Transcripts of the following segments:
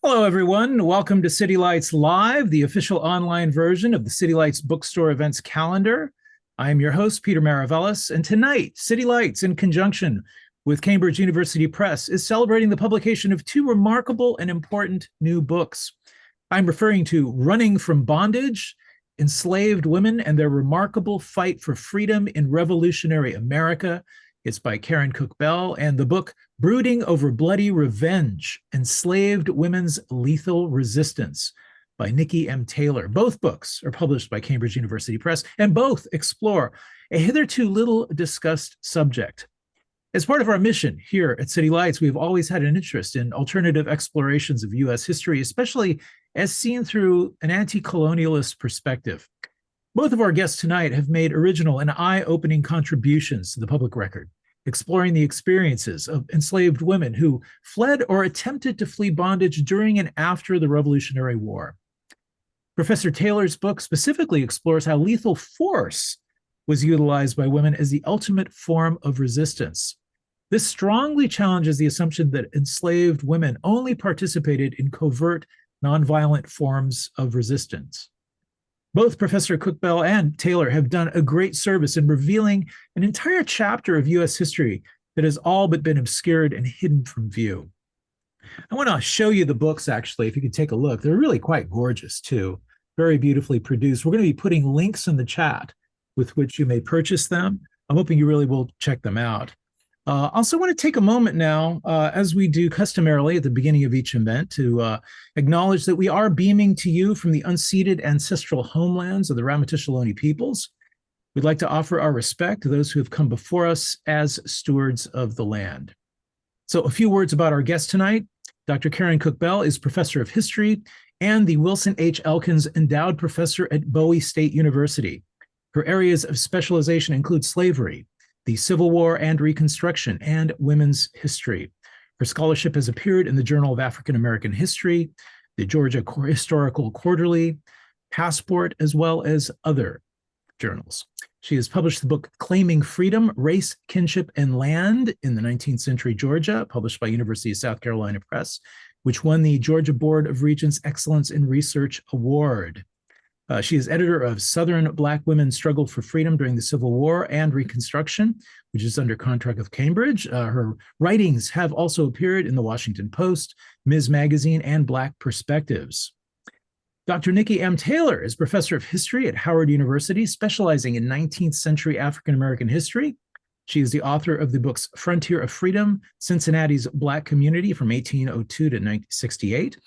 Hello, everyone. Welcome to City Lights Live, the official online version of the City Lights Bookstore events calendar. I am your host, Peter Maravellis, and tonight, City Lights, in conjunction with Cambridge University Press, is celebrating the publication of two remarkable and important new books. I'm referring to Running from Bondage, Enslaved Women and Their Remarkable Fight for Freedom in Revolutionary America. It's by Karen Cook Bell, and the book Brooding Over Bloody Revenge, Enslaved Women's Lethal Resistance by Nikki M. Taylor. Both books are published by Cambridge University Press, and both explore a hitherto little discussed subject. As part of our mission here at City Lights, we've always had an interest in alternative explorations of U.S. history, especially as seen through an anti-colonialist perspective. Both of our guests tonight have made original and eye-opening contributions to the public record, exploring the experiences of enslaved women who fled or attempted to flee bondage during and after the Revolutionary War. Professor Taylor's book specifically explores how lethal force was utilized by women as the ultimate form of resistance. This strongly challenges the assumption that enslaved women only participated in covert, nonviolent forms of resistance. Both Professor Cook Bell and Taylor have done a great service in revealing an entire chapter of U.S. history that has all but been obscured and hidden from view. I want to show you the books, actually, if you could take a look. They're really quite gorgeous, too. Very beautifully produced. We're going to be putting links in the chat with which you may purchase them. I'm hoping you really will check them out. Also want to take a moment now, as we do customarily at the beginning of each event, to acknowledge that we are beaming to you from the unceded ancestral homelands of the Ramaytush Ohlone peoples. We'd like to offer our respect to those who have come before us as stewards of the land. So a few words about our guest tonight. Dr. Karen Cook Bell is Professor of History and the Wilson H. Elkins Endowed Professor at Bowie State University. Her areas of specialization include slavery, the Civil War and Reconstruction, and women's history. Her scholarship has appeared in the Journal of African American History, the Georgia Historical Quarterly, Passport, as well as other journals. She has published the book Claiming Freedom, Race, Kinship, and Land in the 19th Century Georgia, published by University of South Carolina Press, which won the Georgia Board of Regents Excellence in Research Award. She is editor of Southern Black Women Struggled for Freedom During the Civil War and Reconstruction, which is under contract with Cambridge. Her writings have also appeared in the Washington Post, Ms. Magazine, and Black Perspectives. Dr. Nikki M. Taylor is professor of history at Howard University, specializing in 19th century African American history. She is the author of the books Frontier of Freedom, Cincinnati's Black Community from 1802 to 1968,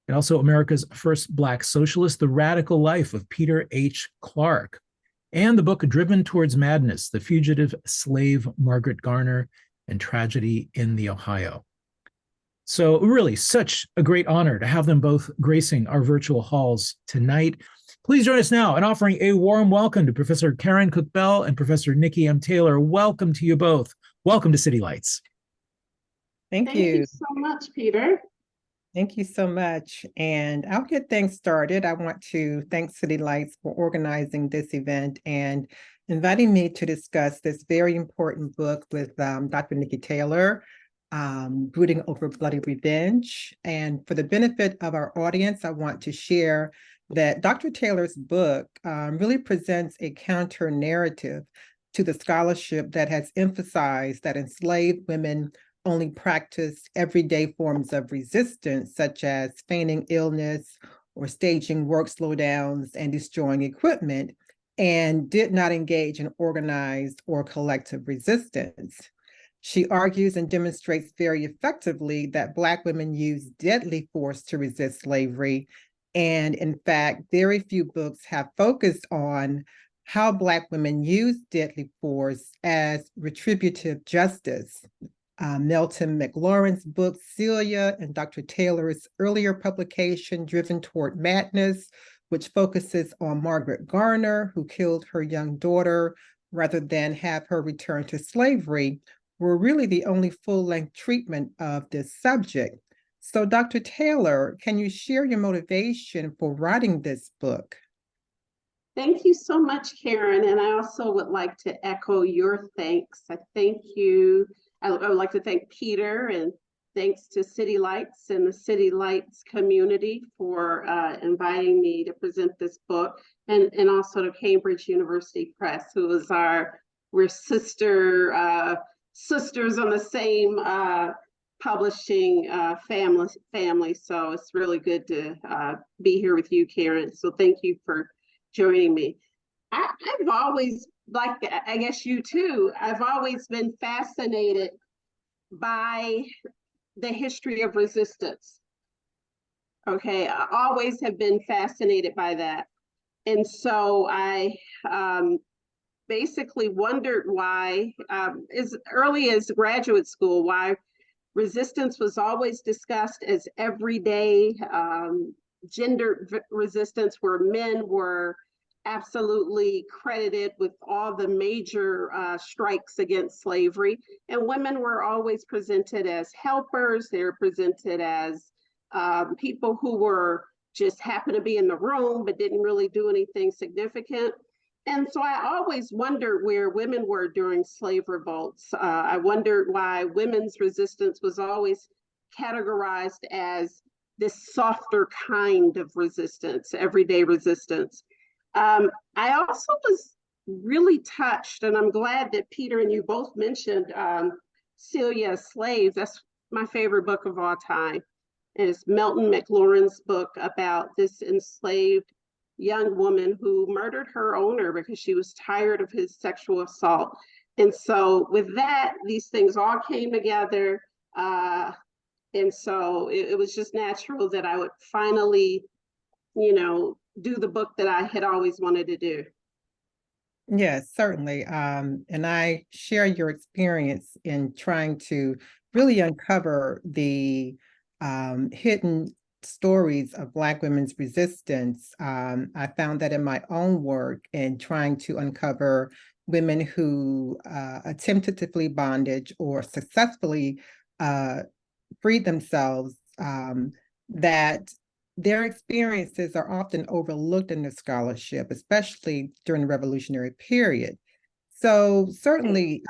and also America's First Black Socialist, The Radical Life of Peter H. Clark, and the book Driven Towards Madness, The Fugitive Slave Margaret Garner and Tragedy in the Ohio. So really such a great honor to have them both gracing our virtual halls tonight. Please join us now in offering a warm welcome to Professor Karen Cook Bell and Professor Nikki M. Taylor. Welcome to you both. Welcome to City Lights. Thank you. Thank you so much, Peter. Thank you so much. And I'll get things started. I want to thank City Lights for organizing this event and inviting me to discuss this very important book with Dr. Nikki Taylor, Brooding Over Bloody Revenge. And for the benefit of our audience, I want to share that Dr. Taylor's book really presents a counter narrative to the scholarship that has emphasized that enslaved women only practiced everyday forms of resistance, such as feigning illness or staging work slowdowns and destroying equipment, and did not engage in organized or collective resistance. She argues and demonstrates very effectively that Black women used deadly force to resist slavery. And in fact, very few books have focused on how Black women used deadly force as retributive justice. Melton McLaurin's book, Celia, and Dr. Taylor's earlier publication, Driven Toward Madness, which focuses on Margaret Garner, who killed her young daughter rather than have her return to slavery, were really the only full-length treatment of this subject. So, Dr. Taylor, can you share your motivation for writing this book? Thank you so much, Karen. And I also would like to echo your thanks. I thank you. I would like to thank Peter and thanks to City Lights and the City Lights community for inviting me to present this book, and also to Cambridge University Press, who is we're sisters on the same publishing family. So it's really good to be here with you, Karen. So thank you for joining me. I've always, like I guess you too, I've always been fascinated by the history of resistance. Okay, I always have been fascinated by that. And so I basically wondered why, as early as graduate school, why resistance was always discussed as everyday gender resistance, where men were absolutely credited with all the major strikes against slavery, and women were always presented as helpers. They were presented as people who were just happened to be in the room but didn't really do anything significant. And so I always wondered where women were during slave revolts. I wondered why women's resistance was always categorized as this softer kind of resistance, everyday resistance. I also was really touched, and I'm glad that Peter and you both mentioned Celia Enslaved. That's my favorite book of all time. And it's Melton McLaurin's book about this enslaved young woman who murdered her owner because she was tired of his sexual assault. And so with that, these things all came together. And so it was just natural that I would finally, do the book that I had always wanted to do. Yes, certainly. And I share your experience in trying to really uncover the hidden stories of Black women's resistance. I found that in my own work in trying to uncover women who attempted to flee bondage or successfully freed themselves, that their experiences are often overlooked in the scholarship, especially during the Revolutionary period. So certainly,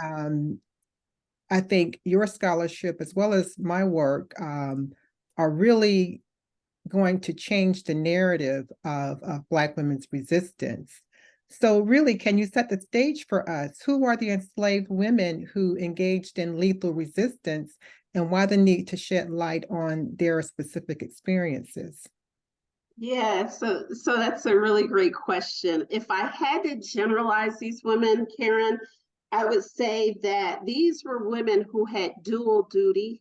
I think your scholarship, as well as my work, are really going to change the narrative of Black women's resistance. So really, can you set the stage for us? Who are the enslaved women who engaged in lethal resistance, and why the need to shed light on their specific experiences? Yeah, so that's a really great question. If I had to generalize these women, Karen, I would say that these were women who had dual duty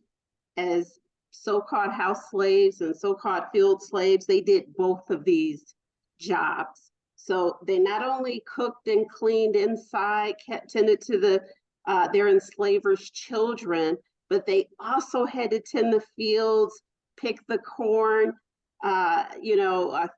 as so-called house slaves and so-called field slaves. They did both of these jobs. So they not only cooked and cleaned inside, tended to their enslavers' children, but they also had to tend the fields, pick the corn,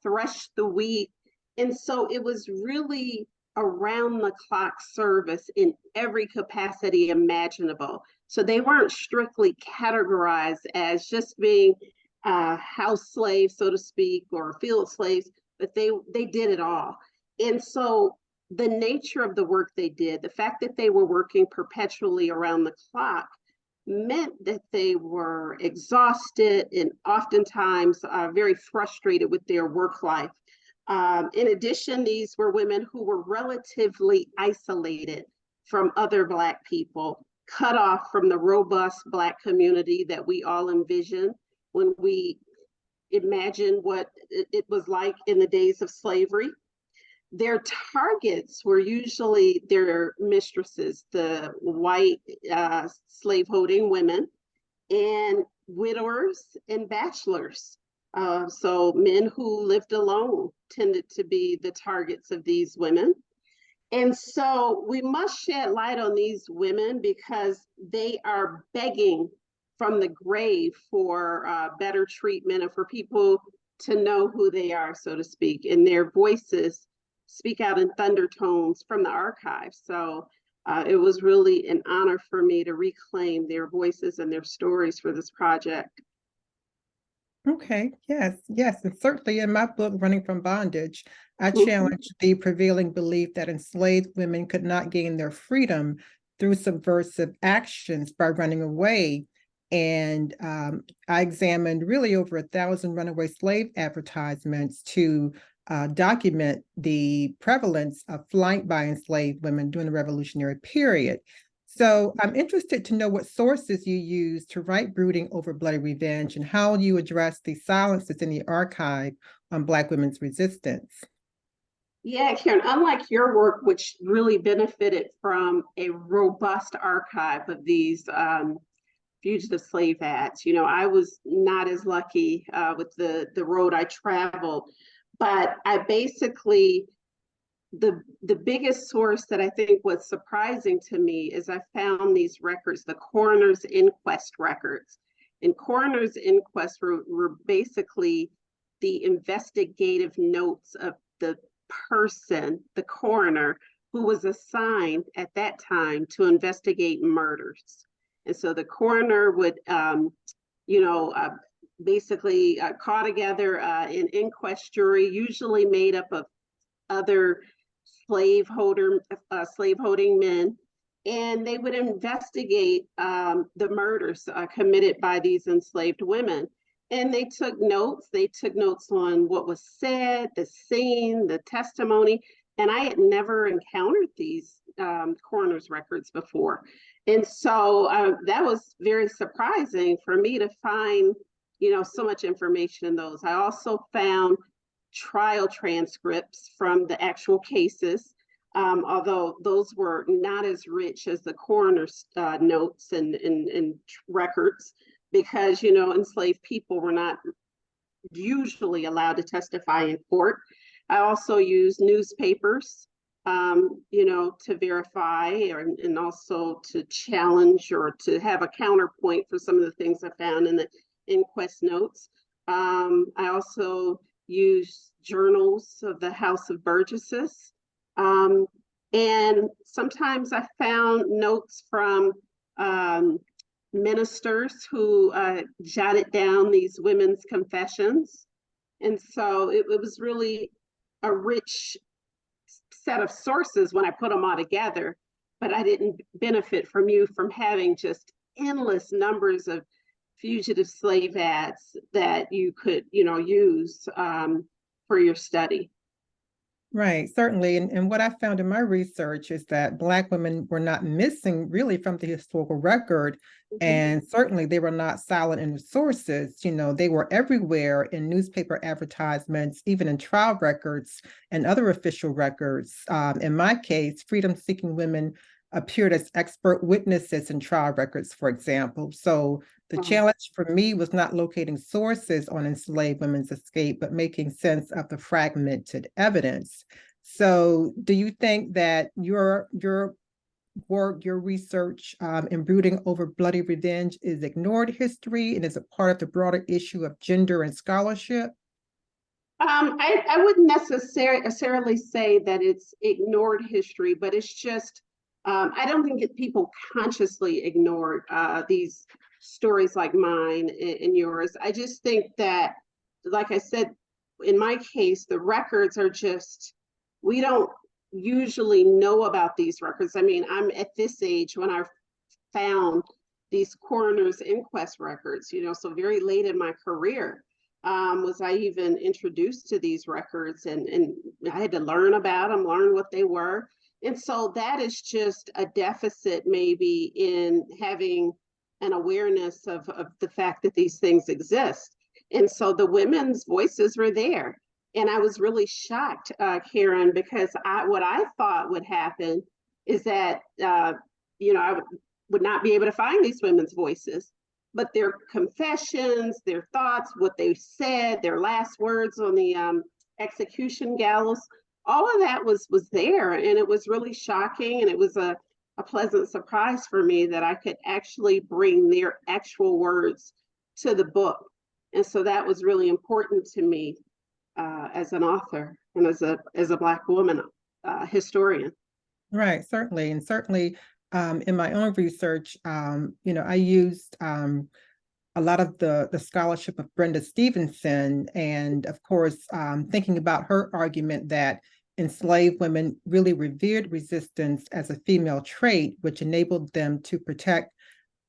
thresh the wheat. And so it was really around the clock service in every capacity imaginable. So they weren't strictly categorized as just being house slaves, so to speak, or field slaves, but they did it all. And so the nature of the work they did, the fact that they were working perpetually around the clock, meant that they were exhausted and oftentimes very frustrated with their work life. In addition, these were women who were relatively isolated from other Black people, cut off from the robust Black community that we all envision when we imagine what it was like in the days of slavery. Their targets were usually their mistresses, the white slaveholding women, and widowers and bachelors. So men who lived alone tended to be the targets of these women. And so we must shed light on these women because they are begging from the grave for better treatment and for people to know who they are, so to speak, and their voices speak out in thundertones from the archives. So it was really an honor for me to reclaim their voices and their stories for this project. Okay, yes. And certainly in my book, Running from Bondage, I challenged the prevailing belief that enslaved women could not gain their freedom through subversive actions by running away. And I examined really over 1,000 runaway slave advertisements to document the prevalence of flight by enslaved women during the Revolutionary period. So I'm interested to know what sources you use to write Brooding Over Bloody Revenge and how you address the silence that's in the archive on Black women's resistance. Yeah, Karen, unlike your work, which really benefited from a robust archive of these fugitive slave ads, I was not as lucky with the road I traveled, but I basically, the biggest source that I think was surprising to me is I found these records, the coroner's inquest records. And coroner's inquest were basically the investigative notes of the person, the coroner, who was assigned at that time to investigate murders. And so the coroner would, basically call together an inquest jury, usually made up of other slaveholding men, and they would investigate the murders committed by these enslaved women. And they took notes. They took notes on what was said, the scene, the testimony. And I had never encountered these coroner's records before. And so that was very surprising for me to find, so much information in those. I also found trial transcripts from the actual cases, although those were not as rich as the coroner's notes and records, because, enslaved people were not usually allowed to testify in court. I also used newspapers, to verify and also to challenge or to have a counterpoint for some of the things I found in the inquest notes. I also used journals of the House of Burgesses. And sometimes I found notes from ministers who jotted down these women's confessions. And so it was really a rich set of sources when I put them all together, but I didn't benefit from having just endless numbers of fugitive slave ads that you could, use for your study. Right, certainly. And what I found in my research is that Black women were not missing really from the historical record. Mm-hmm. And certainly they were not silent in the sources. They were everywhere in newspaper advertisements, even in trial records and other official records. In my case, freedom-seeking women appeared as expert witnesses in trial records, for example. So the challenge for me was not locating sources on enslaved women's escape, but making sense of the fragmented evidence. So do you think that your work, your research in Brooding Over Bloody Revenge is ignored history and is a part of the broader issue of gender and scholarship? I wouldn't necessarily say that it's ignored history, but it's just, I don't think people consciously ignored these stories like mine and yours. I just think that, like I said, in my case, the records are just, we don't usually know about these records. I mean, I'm at this age when I found these coroner's inquest records, so very late in my career was I even introduced to these records, and I had to learn about them, learn what they were. And so that is just a deficit maybe in having an awareness of the fact that these things exist. And so the women's voices were there. And I was really shocked, Karen, because what I thought would happen is that, I would not be able to find these women's voices, but their confessions, their thoughts, what they said, their last words on the execution gallows, all of that was there. And it was really shocking. And it was a pleasant surprise for me that I could actually bring their actual words to the book. And so that was really important to me as an author and as a Black woman historian. Right, certainly. And certainly in my own research, I used a lot of the scholarship of Brenda Stevenson, and of course, thinking about her argument that enslaved women really revered resistance as a female trait, which enabled them to protect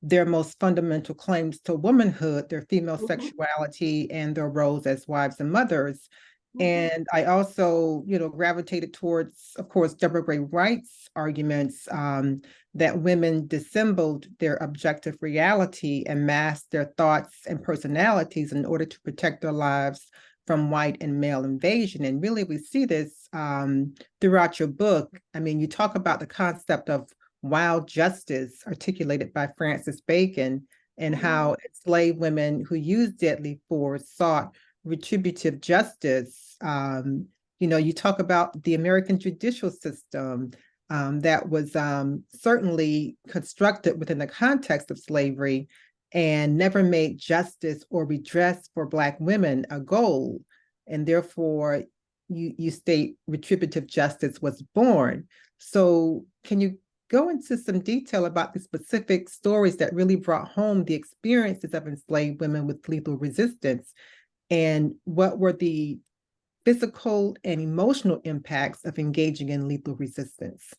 their most fundamental claims to womanhood, their female Mhm. sexuality, and their roles as wives and mothers. Mhm. And I also, gravitated towards, of course, Deborah Gray Wright's arguments that women dissembled their objective reality and masked their thoughts and personalities in order to protect their lives from white and male invasion. And really, we see this throughout your book. I mean, you talk about the concept of wild justice articulated by Francis Bacon, and how enslaved women who used deadly force sought retributive justice. You talk about the American judicial system that was certainly constructed within the context of slavery and never made justice or redress for Black women a goal. And therefore, you state retributive justice was born. So can you go into some detail about the specific stories that really brought home the experiences of enslaved women with lethal resistance? And what were the physical and emotional impacts of engaging in lethal resistance?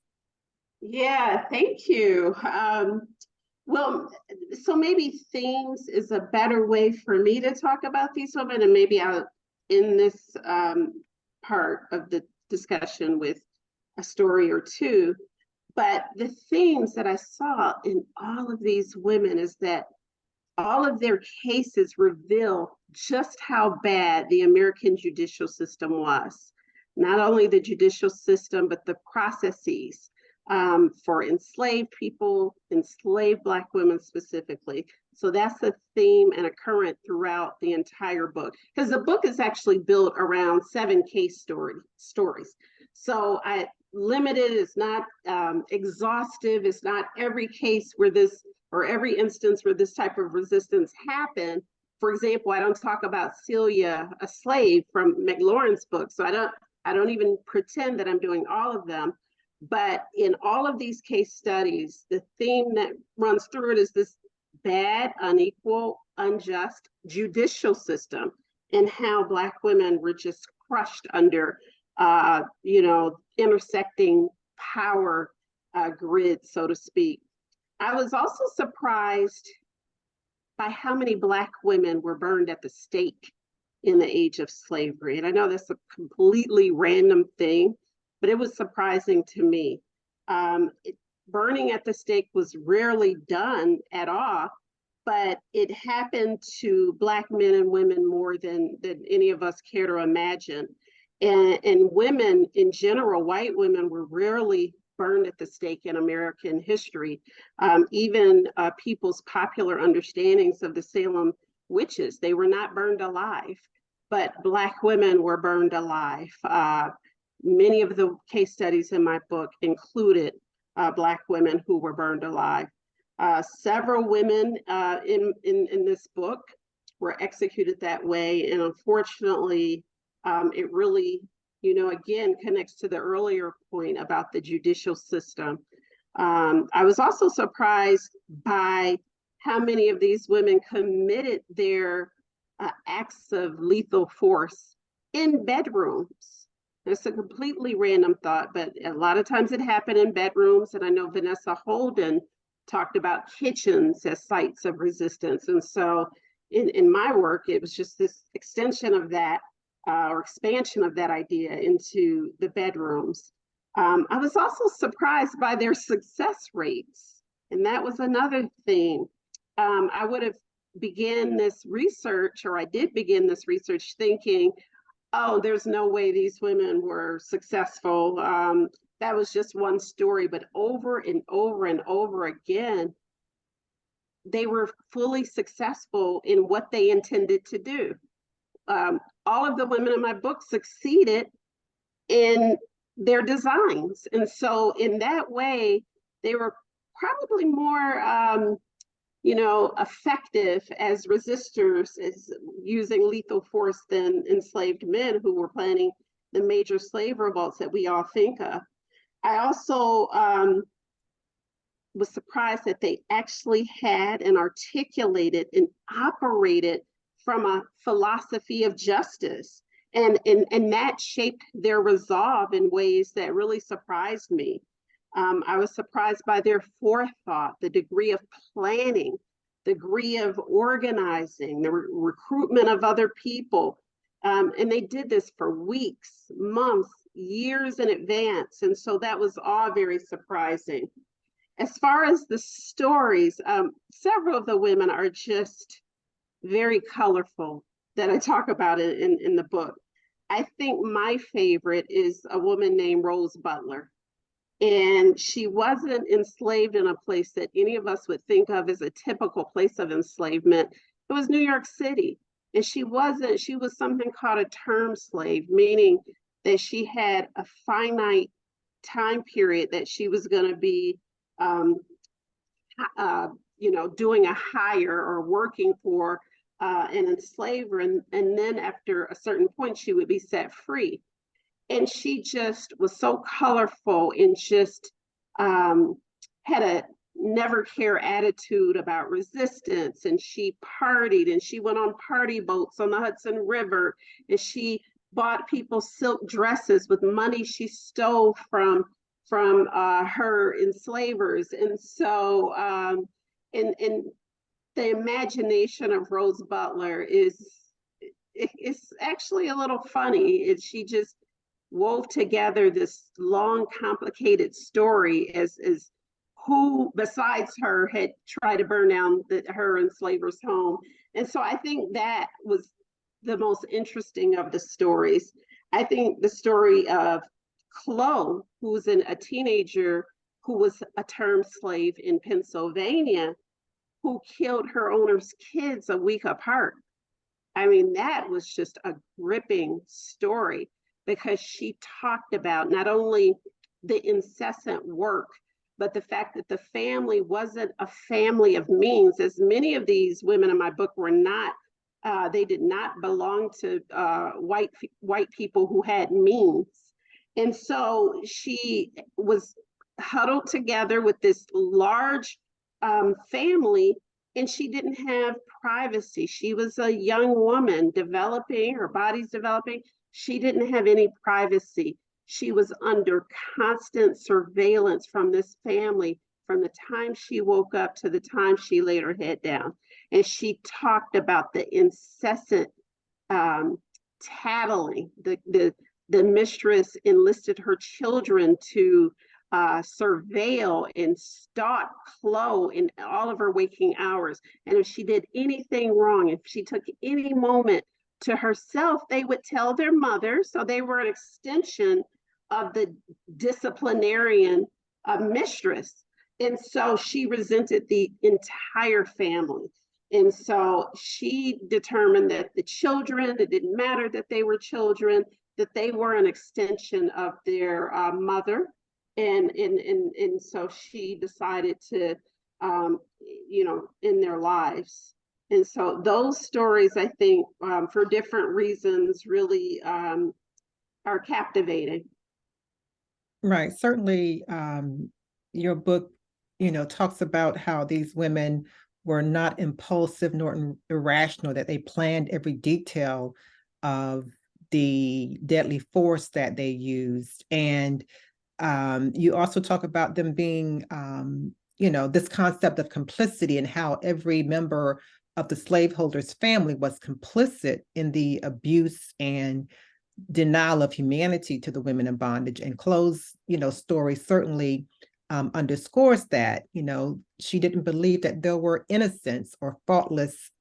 Yeah, thank you. Well, so maybe themes is a better way for me to talk about these women, and maybe I'll end this part of the discussion with a story or two. But the themes that I saw in all of these women is that all of their cases reveal just how bad the American judicial system was. Not only the judicial system, but the processes for enslaved people, enslaved Black women specifically. So that's a theme and a current throughout the entire book, because the book is actually built around 7 case stories. So I limited, it's not exhaustive, it's not every case where this, or every instance where this type of resistance happened. For example, I don't talk about Celia, a slave, from McLaurin's book, so I don't even pretend that I'm doing all of them. But in all of these case studies, the theme that runs through it is this bad, unequal, unjust judicial system, and how Black women were just crushed under, intersecting power grid, so to speak. I was also surprised by how many Black women were burned at the stake in the age of slavery. And I know that's a completely random thing, but it was surprising to me. Burning at the stake was rarely done at all, but it happened to Black men and women more than any of us care to imagine. And women in general, white women, were rarely burned at the stake in American history. Even people's popular understandings of the Salem witches, they were not burned alive, but Black women were burned alive. Many of the case studies in my book included Black women who were burned alive. Several women in this book were executed that way, and unfortunately, it really, again, connects to the earlier point about the judicial system. I was also surprised by how many of these women committed their acts of lethal force in bedrooms. It's a completely random thought, but a lot of times it happened in bedrooms. And I know Vanessa Holden talked about kitchens as sites of resistance. And so in my work, it was just this extension of that, or expansion of that idea into the bedrooms. I was also surprised by their success rates. And that was another thing. I would have began this research, or I did begin this research thinking, oh, there's no way these women were successful. That was just one story, but over and over and over again, they were fully successful in what they intended to do. All of the women in my book succeeded in their designs. And so in that way, they were probably more effective as resistors, as using lethal force, than enslaved men who were planning the major slave revolts that we all think of. I also was surprised that they actually had and articulated and operated from a philosophy of justice. And that shaped their resolve in ways that really surprised me. I was surprised by their forethought, the degree of planning, the degree of organizing, the recruitment of other people. And they did this for weeks, months, years in advance. And so that was all very surprising. As far as the stories, several of the women are just very colorful that I talk about in the book. I think my favorite is a woman named Rose Butler. And she wasn't enslaved in a place that any of us would think of as a typical place of enslavement. It was New York City. And she was something called a term slave, meaning that she had a finite time period that she was going to be, doing a hire or working for an enslaver. And then after a certain point, she would be set free. And she just was so colorful and just had a never care attitude about resistance. And she partied and she went on party boats on the Hudson River. And she bought people silk dresses with money she stole from her enslavers. And so and the imagination of Rose Butler it's actually a little funny. She just wove together this long, complicated story as who besides her had tried to burn down her enslaver's home. And so I think that was the most interesting of the stories. I think the story of Chloe, who was a teenager who was a term slave in Pennsylvania, who killed her owner's kids a week apart. I mean, that was just a gripping story, because she talked about not only the incessant work, but the fact that the family wasn't a family of means, as many of these women in my book were not. They did not belong to white people who had means. And so she was huddled together with this large family, and she didn't have privacy. She was a young woman developing, her body's developing. She didn't have any privacy. She was under constant surveillance from this family from the time she woke up to the time she laid her head down. And she talked about the incessant tattling. The mistress enlisted her children to surveil and stalk Chloe in all of her waking hours. And if she did anything wrong, if she took any moment to herself, they would tell their mother. So they were an extension of the disciplinarian mistress. And so she resented the entire family. And so she determined that the children, it didn't matter that they were children, that they were an extension of their mother. And so she decided to, end their lives. And so those stories, I think, for different reasons, really are captivating. Right. Certainly, your book, talks about how these women were not impulsive nor irrational, that they planned every detail of the deadly force that they used. And you also talk about them being, this concept of complicity and how every member of the slaveholders' family was complicit in the abuse and denial of humanity to the women in bondage. And Chloe's, story certainly underscores that. She didn't believe that there were innocents or faultless,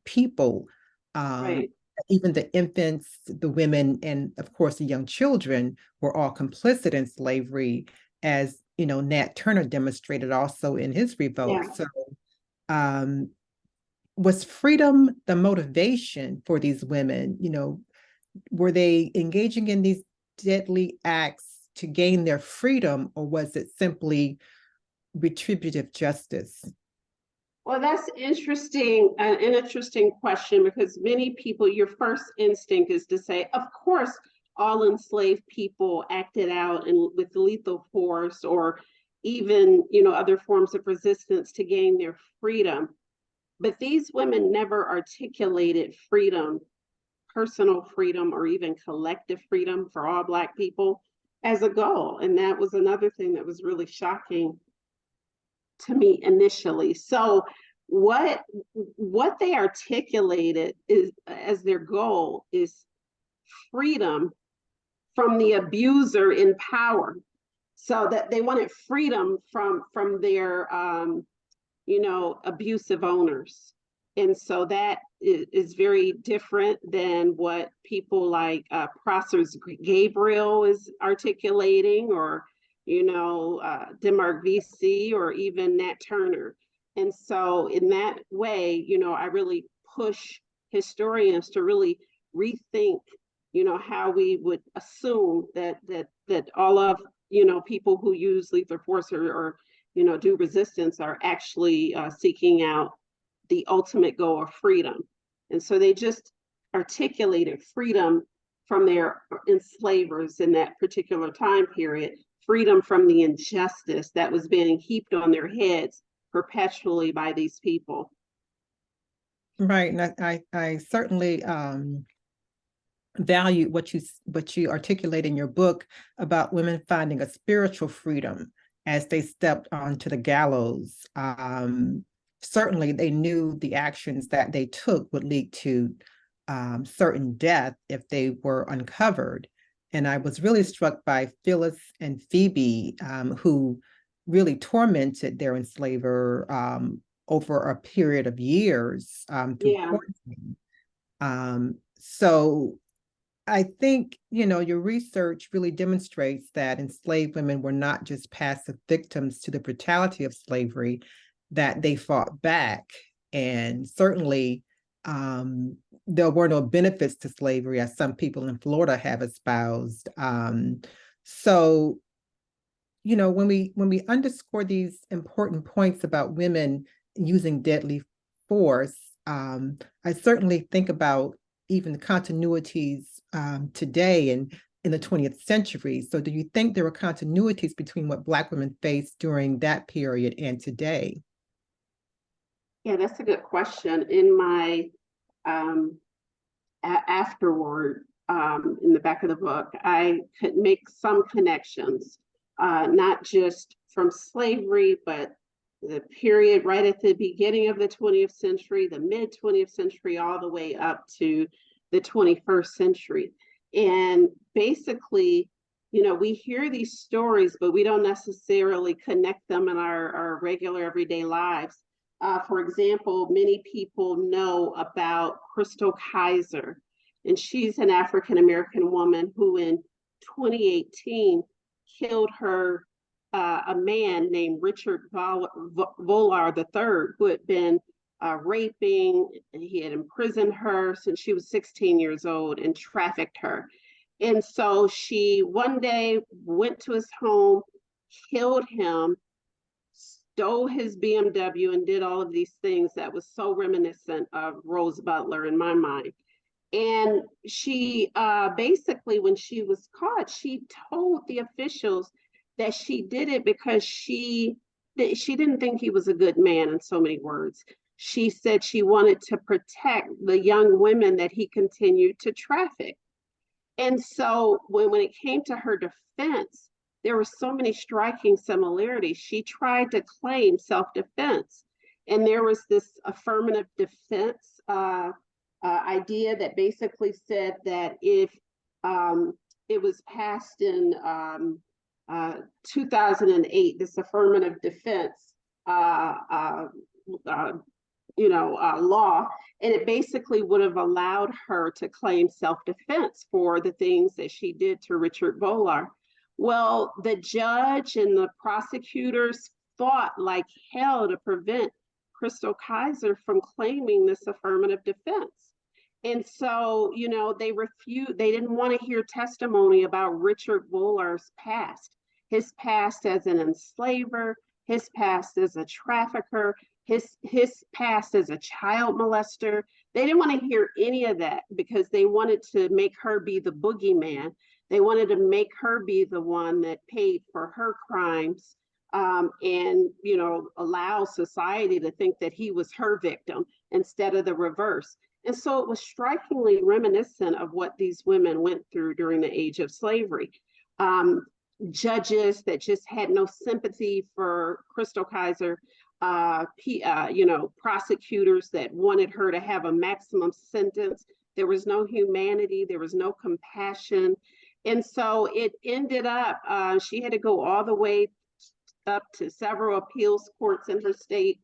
people. Right. Even the infants, the women, and of course the young children were all complicit in slavery, as Nat Turner demonstrated also in his Revolt. Yeah. So was freedom the motivation for these women? Were they engaging in these deadly acts to gain their freedom, or was it simply retributive justice? Well, that's interesting, an interesting question, because many people, your first instinct is to say, of course, all enslaved people acted out with lethal force, or even, other forms of resistance to gain their freedom. But these women never articulated freedom, personal freedom, or even collective freedom for all Black people. as a goal. And that was another thing that was really shocking to me initially. So what they articulated is as their goal is freedom from the abuser in power. So that they wanted freedom from their abusive owners. And so that is very different than what people like Prosser Gabriel is articulating, or Demarc Vesey, or even Nat Turner. And so in that way, I really push historians to really rethink, how we would assume that all of, people who use lethal force or do resistance are actually seeking out the ultimate goal of freedom. And so they just articulated freedom from their enslavers in that particular time period, freedom from the injustice that was being heaped on their heads perpetually by these people. Right, and I certainly value what you articulate in your book about women finding a spiritual freedom as they stepped onto the gallows. Certainly, they knew the actions that they took would lead to certain death if they were uncovered. And I was really struck by Phyllis and Phoebe, who really tormented their enslaver over a period of years through quarantine. So I think, your research really demonstrates that enslaved women were not just passive victims to the brutality of slavery, that they fought back. And certainly there were no benefits to slavery, as some people in Florida have espoused. So, when we underscore these important points about women using deadly force, I certainly think about even the continuities today and in the 20th century. So do you think there were continuities between what Black women faced during that period and today? Yeah, that's a good question. In my afterword, in the back of the book, I could make some connections, not just from slavery, but the period right at the beginning of the 20th century, the mid 20th century, all the way up to the 21st century. And basically, we hear these stories, but we don't necessarily connect them in our regular everyday lives. For example, many people know about Crystal Kaiser, and she's an African-American woman who in 2018 killed a man named Richard Volar III, who had been raping, and he had imprisoned her since she was 16 years old and trafficked her. And so she one day went to his home, killed him, stole his BMW, and did all of these things that was so reminiscent of Rose Butler in my mind. And she basically, when she was caught, she told the officials that she did it because she didn't think he was a good man, in so many words. She said she wanted to protect the young women that he continued to traffic. And so when it came to her defense, there were so many striking similarities. She tried to claim self-defense. And there was this affirmative defense idea that basically said that if it was passed in 2008, this affirmative defense law, and it basically would have allowed her to claim self-defense for the things that she did to Richard Volar. Well, the judge and the prosecutors fought like hell to prevent Crystal Kaiser from claiming this affirmative defense. And so, they didn't want to hear testimony about Richard Volar's past, his past as an enslaver, his past as a trafficker, his past as a child molester. They didn't want to hear any of that because they wanted to make her be the boogeyman. They wanted to make her be the one that paid for her crimes, and allow society to think that he was her victim instead of the reverse. And so it was strikingly reminiscent of what these women went through during the age of slavery. judges that just had no sympathy for Crystal Kaiser, prosecutors that wanted her to have a maximum sentence. There was no humanity, there was no compassion. And so it ended up, she had to go all the way up to several appeals courts in her state.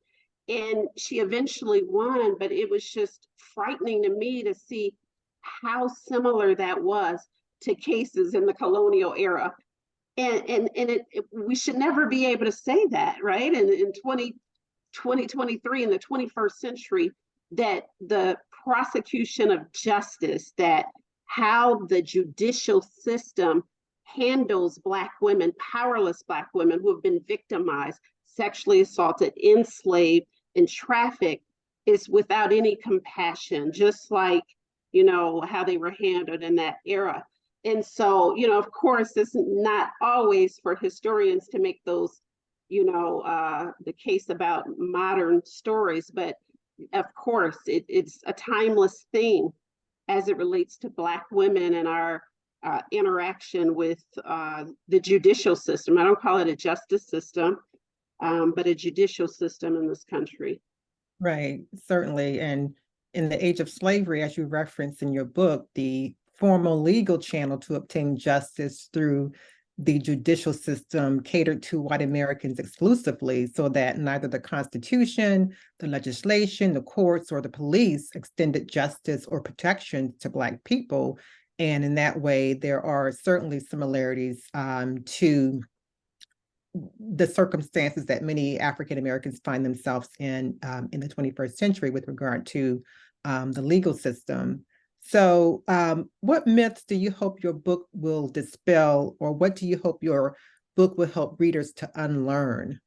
And she eventually won, but it was just frightening to me to see how similar that was to cases in the colonial era. And we should never be able to say that, right? And in 2023, in the 21st century, that the prosecution of justice, that how the judicial system handles Black women, powerless Black women who have been victimized, sexually assaulted, enslaved, and trafficked, is without any compassion, just like, how they were handled in that era. And so, of course, it's not always for historians to make those, the case about modern stories, but of course, it's a timeless thing as it relates to Black women and our interaction with the judicial system. I don't call it a justice system, but a judicial system in this country. Right, certainly. And in the age of slavery, as you referenced in your book, the formal legal channel to obtain justice through the judicial system catered to white Americans exclusively, so that neither the Constitution, the legislation, the courts, or the police extended justice or protection to Black people. And in that way, there are certainly similarities to the circumstances that many African Americans find themselves in the 21st century with regard to the legal system. So what myths do you hope your book will dispel, or what do you hope your book will help readers to unlearn?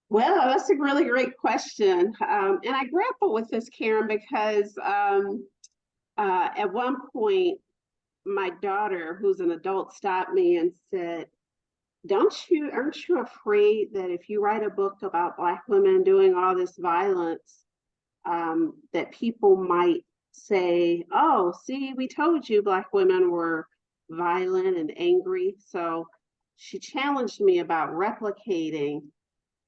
Well, that's a really great question. And I grapple with this, Karen, because at one point, my daughter, who's an adult, stopped me and said, aren't you afraid that if you write a book about Black women doing all this violence, that people might say, oh, see, we told you Black women were violent and angry? So she challenged me about replicating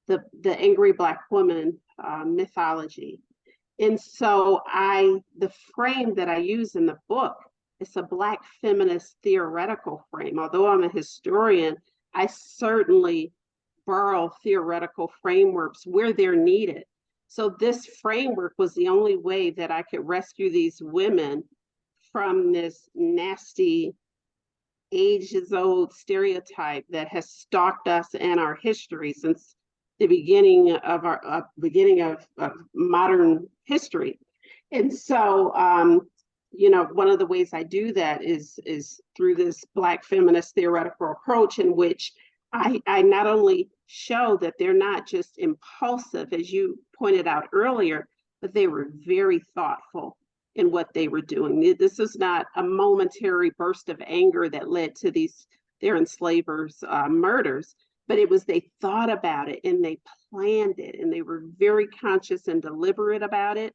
the angry Black woman mythology. And so the frame that I use in the book, it's a Black feminist theoretical frame. Although I'm a historian, I certainly borrow theoretical frameworks where they're needed. So this framework was the only way that I could rescue these women from this nasty, ages-old stereotype that has stalked us and our history since the beginning of modern history. And so, one of the ways I do that is through this Black feminist theoretical approach, in which I not only show that they're not just impulsive, as you pointed out earlier, but they were very thoughtful in what they were doing. This is not a momentary burst of anger that led to their enslavers' murders, but it was they thought about it and they planned it, and they were very conscious and deliberate about it.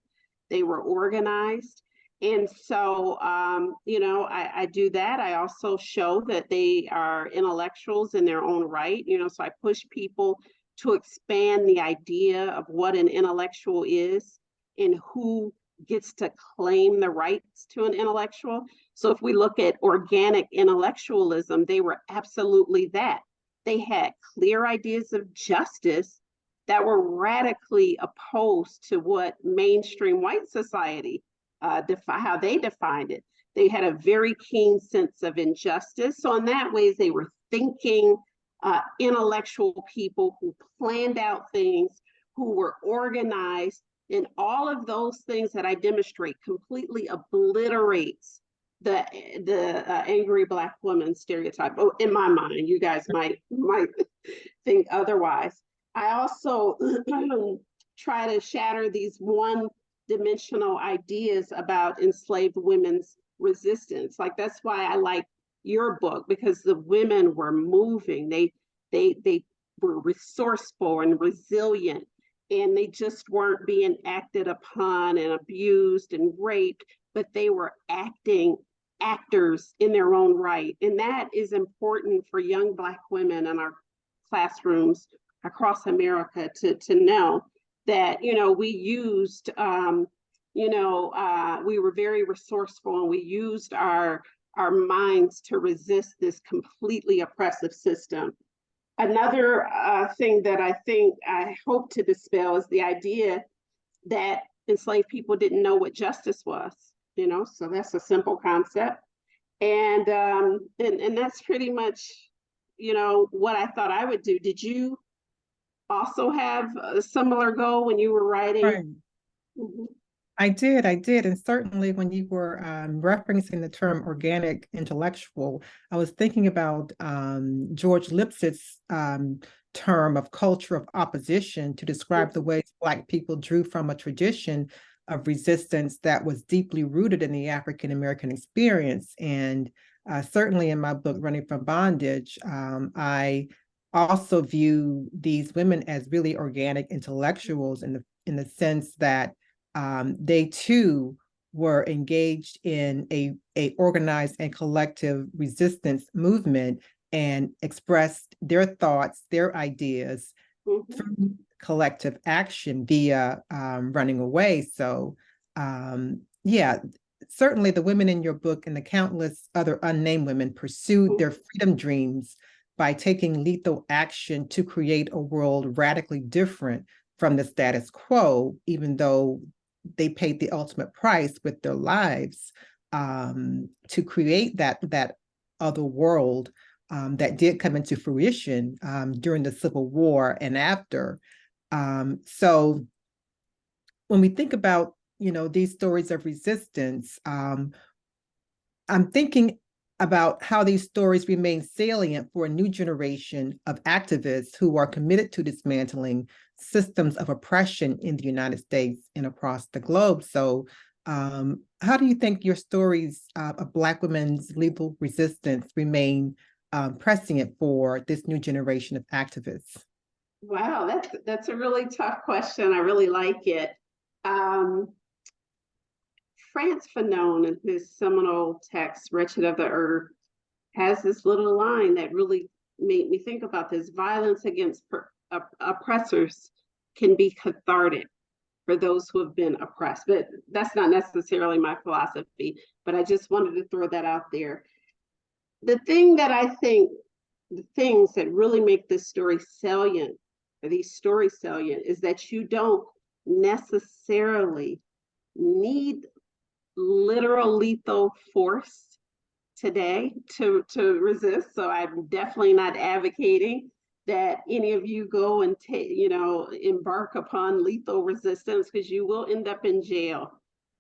They were organized. And so, I do that. I also show that they are intellectuals in their own right, so I push people to expand the idea of what an intellectual is and who gets to claim the rights to an intellectual. So if we look at organic intellectualism, they were absolutely that. They had clear ideas of justice that were radically opposed to what mainstream white society how they defined it. They had a very keen sense of injustice. So in that way, they were thinking, intellectual people who planned out things, who were organized, and all of those things that I demonstrate completely obliterates the angry Black woman stereotype. Oh, in my mind, you guys might think otherwise. I also try to shatter these one-dimensional ideas about enslaved women's resistance. Like, that's why I like your book, because the women were moving. They were resourceful and resilient, and they just weren't being acted upon and abused and raped, but they were acting actors in their own right. And that is important for young Black women in our classrooms across America to know that, we used, we were very resourceful, and we used our minds to resist this completely oppressive system. Another thing that I hope to dispel is the idea that enslaved people didn't know what justice was, so that's a simple concept. And that's pretty much, what I thought I would do. Did you also have a similar goal when you were writing? Right. Mm-hmm. I did. And certainly when you were referencing the term organic intellectual, I was thinking about George Lipset's term of culture of opposition to describe the ways Black people drew from a tradition of resistance that was deeply rooted in the African American experience. And certainly in my book, Running from Bondage, I also view these women as really organic intellectuals in the sense that they too were engaged in a organized and collective resistance movement and expressed their thoughts, their ideas through collective action via running away. So yeah, certainly the women in your book and the countless other unnamed women pursued their freedom dreams by taking lethal action to create a world radically different from the status quo, even though they paid the ultimate price with their lives to create that other world that did come into fruition during the Civil War and after. So when we think about, these stories of resistance, I'm thinking about how these stories remain salient for a new generation of activists who are committed to dismantling systems of oppression in the United States and across the globe. So how do you think your stories of Black women's lethal resistance remain prescient for this new generation of activists? Wow, that's a really tough question. I really like it. Frantz Fanon, in his seminal text, Wretched of the Earth, has this little line that really made me think about this. Violence against oppressors can be cathartic for those who have been oppressed. But that's not necessarily my philosophy, but I just wanted to throw that out there. The thing that I think, the things that really make this story salient, or these stories salient, is that you don't necessarily need literal lethal force today to resist. So I'm definitely not advocating that any of you go and embark upon lethal resistance, because you will end up in jail.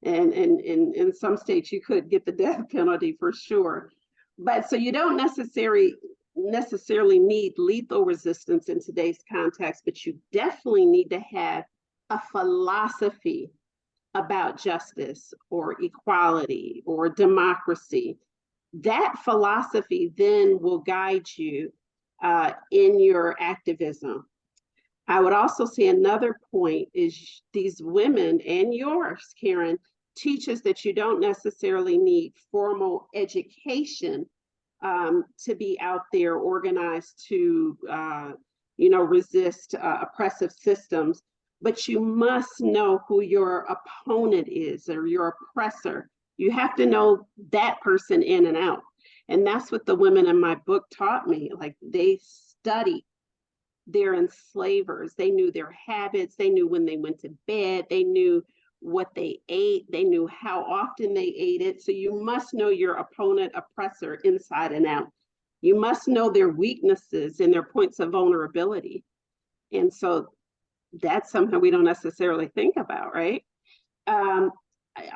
And in some states you could get the death penalty for sure. But so you don't necessarily need lethal resistance in today's context, but you definitely need to have a philosophy about justice or equality or democracy. That philosophy then will guide you in your activism. I would also say another point is these women, and yours, Karen, teach us that you don't necessarily need formal education to be out there organized to resist oppressive systems. But you must know who your opponent is, or your oppressor. You have to know that person in and out. And that's what the women in my book taught me. Like, they studied their enslavers. They knew their habits. They knew when they went to bed. They knew what they ate. They knew how often they ate it. So you must know your opponent, oppressor, inside and out. You must know their weaknesses and their points of vulnerability. And so that's something we don't necessarily think about, right?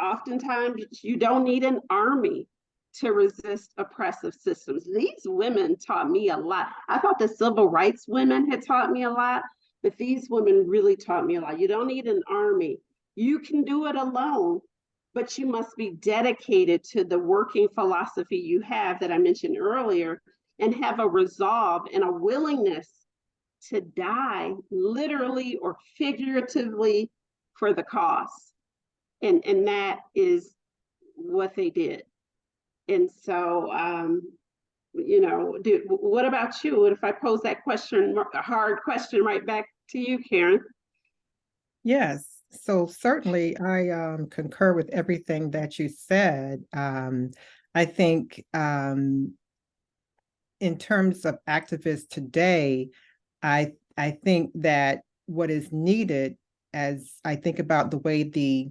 Oftentimes, you don't need an army to resist oppressive systems. These women taught me a lot. I thought the civil rights women had taught me a lot, but these women really taught me a lot. You don't need an army. You can do it alone, but you must be dedicated to the working philosophy you have that I mentioned earlier, and have a resolve and a willingness to die, literally or figuratively, for the cause. And that is what they did. And so, what about you? What if I pose that question, a hard question right back to you, Karen? Yes, so certainly I concur with everything that you said. I think in terms of activists today, I think that what is needed, as I think about the way the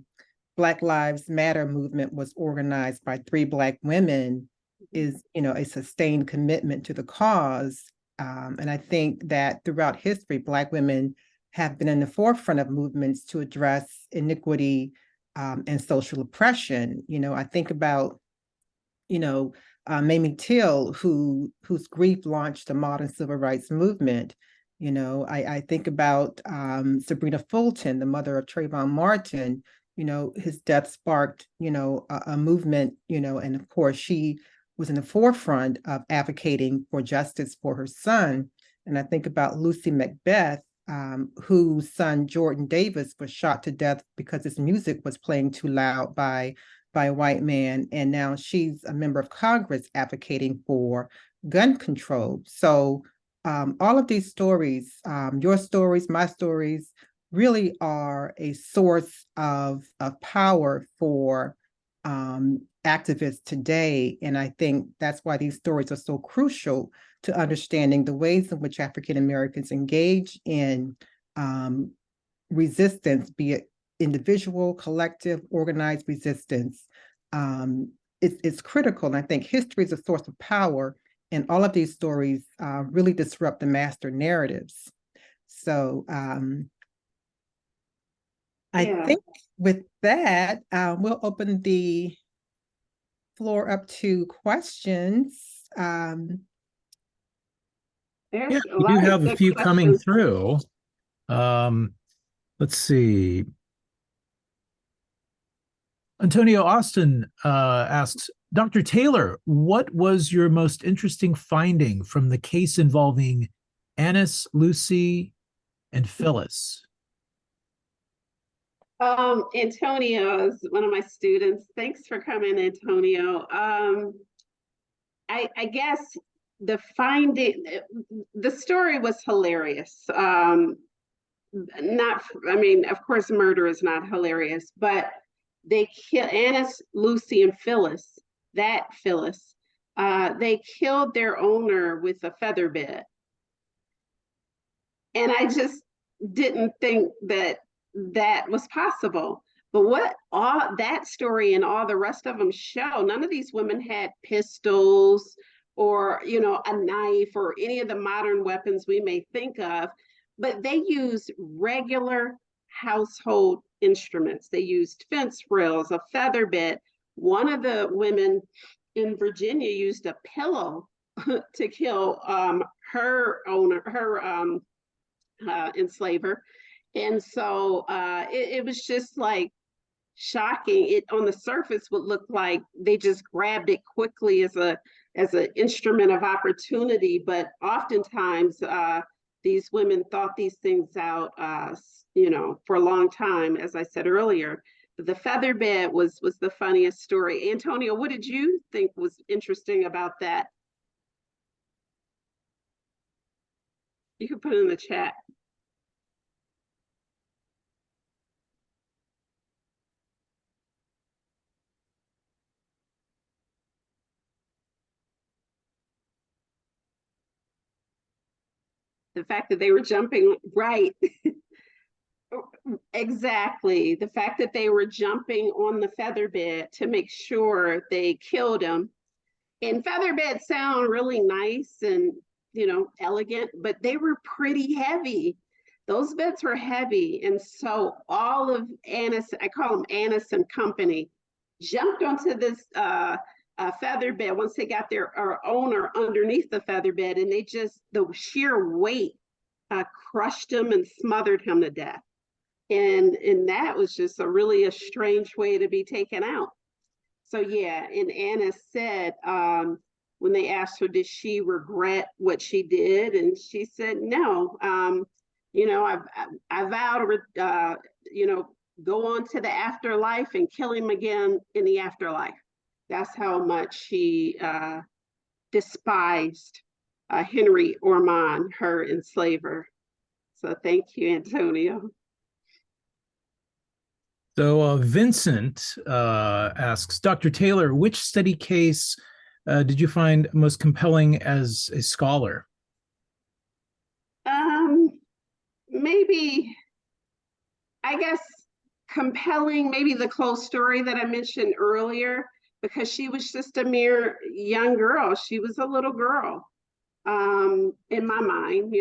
Black Lives Matter movement was organized by 3 Black women, is, a sustained commitment to the cause. And I think that throughout history, Black women have been in the forefront of movements to address inequity and social oppression. I think about, Mamie Till, whose grief launched the modern civil rights movement. I think about Sabrina Fulton, the mother of Trayvon Martin. His death sparked, a movement, and of course she was in the forefront of advocating for justice for her son. And I think about Lucy Macbeth, whose son Jordan Davis was shot to death because his music was playing too loud by a white man. And now she's a member of Congress advocating for gun control. So all of these stories, your stories, my stories, really are a source of power for activists today. And I think that's why these stories are so crucial to understanding the ways in which African Americans engage in resistance, be it individual, collective, organized resistance. It's critical. And I think history is a source of power, and all of these stories really disrupt the master narratives. So I think with that, we'll open the floor up to questions. Yeah, we do have a few coming through. Let's see. Antonio Austin asks, Dr. Taylor, what was your most interesting finding from the case involving Annis, Lucy, and Phyllis? Antonio is one of my students. Thanks for coming, Antonio. I guess the story was hilarious. Of course, murder is not hilarious, but they killed Annis, Lucy, and Phyllis. They killed their owner with a feather bed. And I just didn't think that was possible. But what all that story and all the rest of them show, none of these women had pistols or, a knife or any of the modern weapons we may think of, but they used regular household instruments. They used fence rails, a feather bed. One of the women in Virginia used a pillow to kill her owner, her enslaver. And so it was just like shocking. It on the surface would look like they just grabbed it quickly as an instrument of opportunity, but oftentimes these women thought these things out, for a long time, as I said earlier. The feather bed was the funniest story. Antonio, what did you think was interesting about that? You can put it in the chat. The fact that they were jumping, right. Exactly. The fact that they were jumping on the feather bed to make sure they killed him. And feather beds sound really nice and, elegant, but they were pretty heavy. Those beds were heavy. And so all of Annis, I call them Annis and company, jumped onto this feather bed once they got their owner underneath the feather bed, and the sheer weight crushed him and smothered him to death. And that was just a strange way to be taken out. So yeah, and Anna said when they asked her, did she regret what she did? And she said, no, I vow to, go on to the afterlife and kill him again in the afterlife. That's how much she despised Henry Ormond, her enslaver. So thank you, Antonio. So Vincent asks, Dr. Taylor, which study case did you find most compelling as a scholar? Maybe, I guess, compelling, maybe the close story that I mentioned earlier, because she was just a mere young girl. She was a little girl in my mind,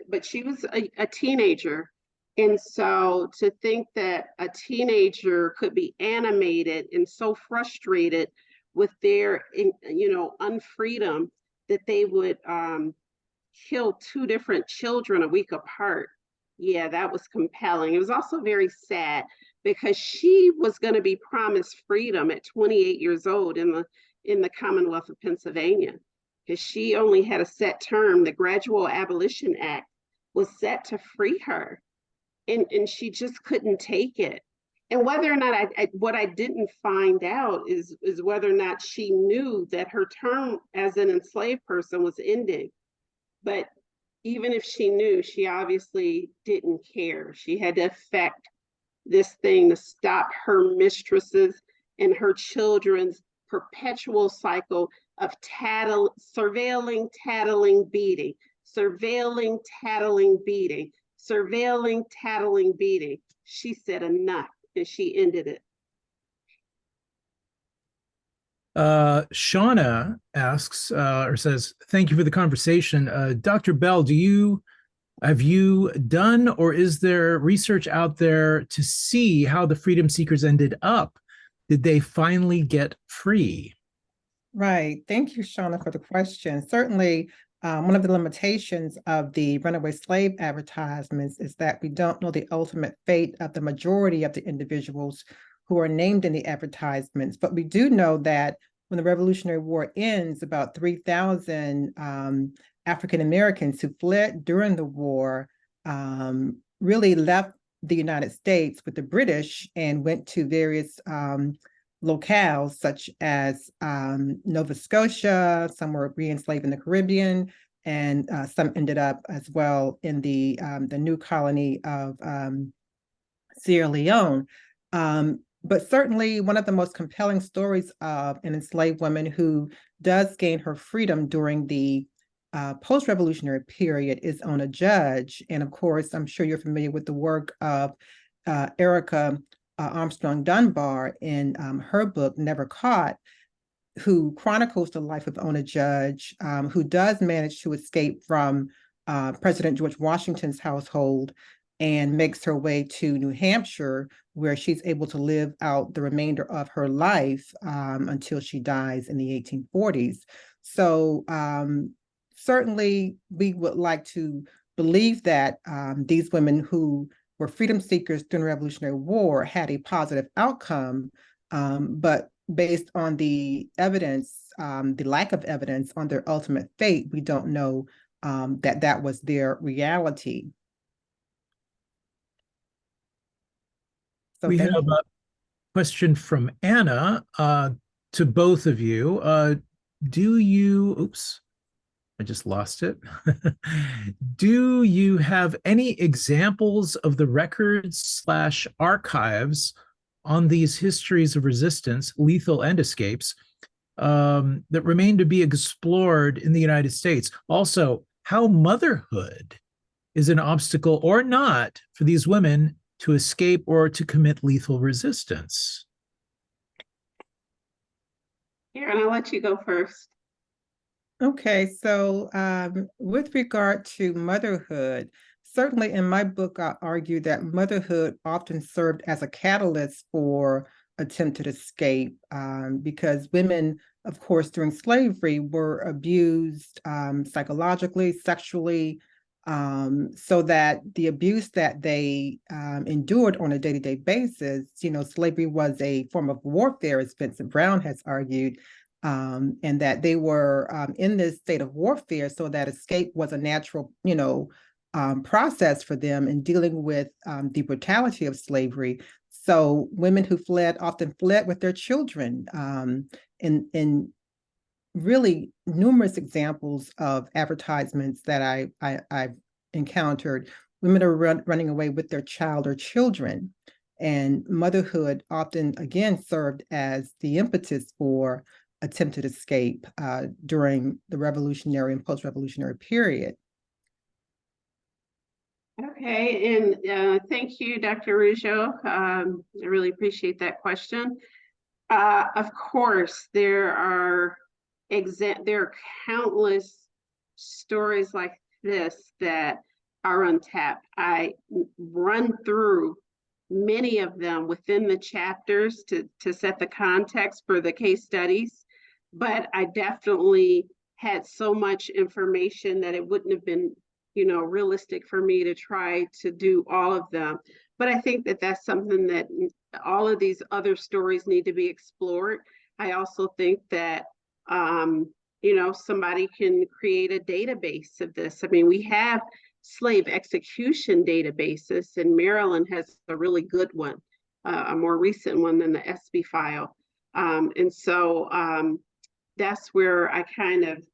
but she was a teenager. And so to think that a teenager could be animated and so frustrated with their, unfreedom that they would kill two different children a week apart. Yeah, that was compelling. It was also very sad because she was going to be promised freedom at 28 years old in the Commonwealth of Pennsylvania, because she only had a set term. The Gradual Abolition Act was set to free her, and she just couldn't take it. And whether or not what I didn't find out is whether or not she knew that her term as an enslaved person was ending. But even if she knew, she obviously didn't care. She had to effect this thing to stop her mistresses and her children's perpetual cycle of surveilling, tattling, beating, surveilling, tattling, beating, surveilling, tattling, beating. She said enough, and she ended it. Shauna asks or says, thank you for the conversation. Dr. Bell, have you done or is there research out there to see how the freedom seekers ended up? Did they finally get free? Right. Thank you, Shauna, for the question. Certainly, one of the limitations of the runaway slave advertisements is that we don't know the ultimate fate of the majority of the individuals who are named in the advertisements. But we do know that when the Revolutionary War ends, about 3,000 African Americans who fled during the war really left the United States with the British and went to various locales such as Nova Scotia. Some were re-enslaved in the Caribbean, and some ended up as well in the new colony of Sierra Leone. But certainly one of the most compelling stories of an enslaved woman who does gain her freedom during the post-revolutionary period is Ona Judge. And of course, I'm sure you're familiar with the work of Erica Armstrong Dunbar in her book, Never Caught, who chronicles the life of Ona Judge, who does manage to escape from President George Washington's household and makes her way to New Hampshire, where she's able to live out the remainder of her life until she dies in the 1840s. So certainly we would like to believe that these women who were freedom seekers during the Revolutionary War had a positive outcome, but based on the evidence, the lack of evidence on their ultimate fate, we don't know that was their reality. So we have a question from Anna to both of you. Oops, I just lost it. Do you have any examples of the records/archives on these histories of resistance, lethal and escapes, that remain to be explored in the United States? Also, how motherhood is an obstacle or not for these women to escape or to commit lethal resistance? Karen, I'll let you go first. Okay, so with regard to motherhood, certainly in my book, I argue that motherhood often served as a catalyst for attempted escape because women, of course, during slavery were abused psychologically, sexually, so that the abuse that they endured on a day-to-day basis, slavery was a form of warfare, as Vincent Brown has argued, and that they were in this state of warfare, so that escape was a natural, process for them in dealing with the brutality of slavery. So women who fled often fled with their children. In really numerous examples of advertisements that I've encountered, women are running away with their child or children. And motherhood often, again, served as the impetus for attempted escape during the revolutionary and post-revolutionary period. Okay, and thank you, Dr. Rougeau. I really appreciate that question. Of course, there are countless stories like this that are untapped. I run through many of them within the chapters to set the context for the case studies, but I definitely had so much information that it wouldn't have been, realistic for me to try to do all of them. But I think that that's something that all of these other stories need to be explored. I also think that, somebody can create a database of this. I mean, we have slave execution databases, and Maryland has a really good one, a more recent one than the SB file. And so that's where I kind of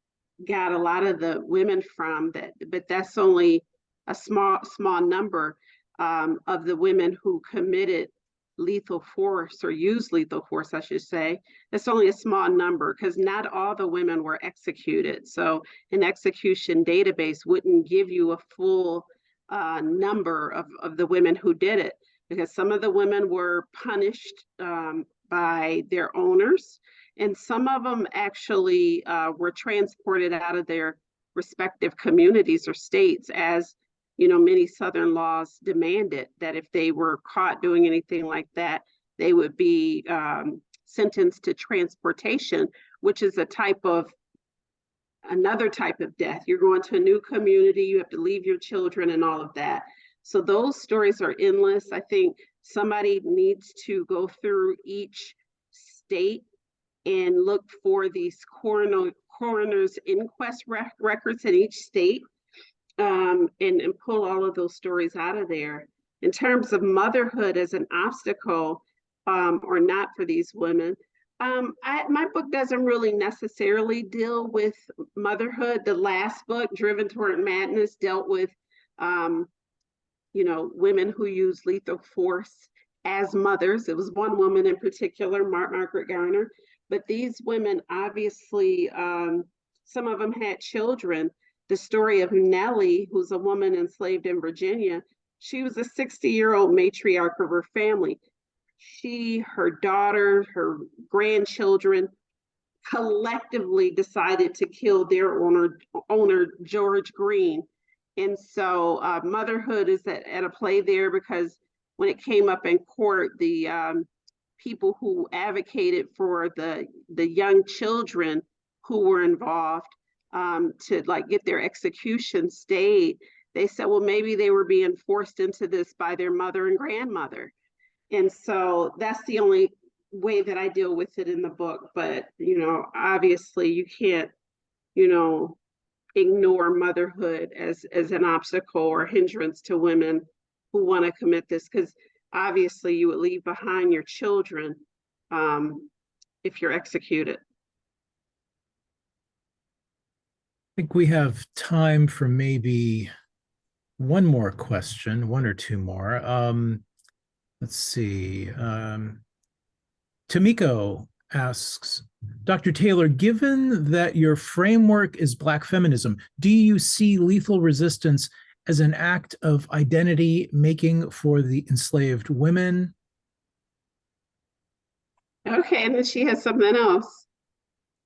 got a lot of the women from that, but that's only a small number of the women who committed lethal force or used lethal force, I should say. That's only a small number because not all the women were executed. So an execution database wouldn't give you a full number of the women who did it, because some of the women were punished by their owners, and some of them actually were transported out of their respective communities or states, as many Southern laws demanded that if they were caught doing anything like that, they would be sentenced to transportation, which is another type of death. You're going to a new community, you have to leave your children and all of that. So those stories are endless. I think somebody needs to go through each state and look for these coroner's inquest records in each state, and pull all of those stories out of there. In terms of motherhood as an obstacle or not for these women, my book doesn't really necessarily deal with motherhood. The last book, Driven Toward Madness, dealt with women who use lethal force as mothers. It was one woman in particular, Margaret Garner. But these women, obviously, some of them had children. The story of Nellie, who's a woman enslaved in Virginia, she was a 60-year-old matriarch of her family. She, her daughter, her grandchildren collectively decided to kill their owner George Green. And so motherhood is at a play there, because when it came up in court, the people who advocated for the young children who were involved to get their execution stayed, they said, well, maybe they were being forced into this by their mother and grandmother. And so that's the only way that I deal with it in the book. But, obviously you can't, ignore motherhood as an obstacle or hindrance to women who want to commit this, because obviously you would leave behind your children if you're executed. I think we have time for maybe one more question, one or two more. Let's see. Tomiko asks, Dr. Taylor, given that your framework is Black feminism, do you see lethal resistance as an act of identity making for the enslaved women? Okay, and then she has something else.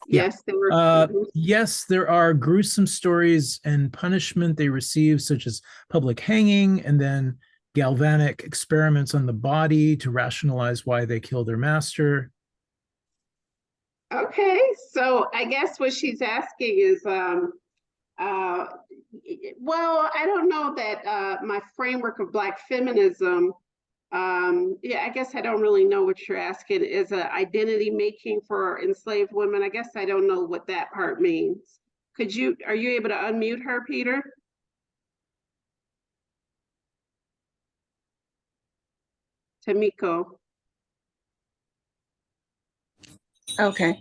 Yeah. Yes, there were. Yes, there are gruesome stories and punishment they receive, such as public hanging and then galvanic experiments on the body to rationalize why they killed their master. Okay, so I guess what she's asking is, well, I don't know that my framework of Black feminism, I guess I don't really know what you're asking. Is an identity making for enslaved women? I guess I don't know what that part means. Are you able to unmute her, Peter? Tamiko. Okay.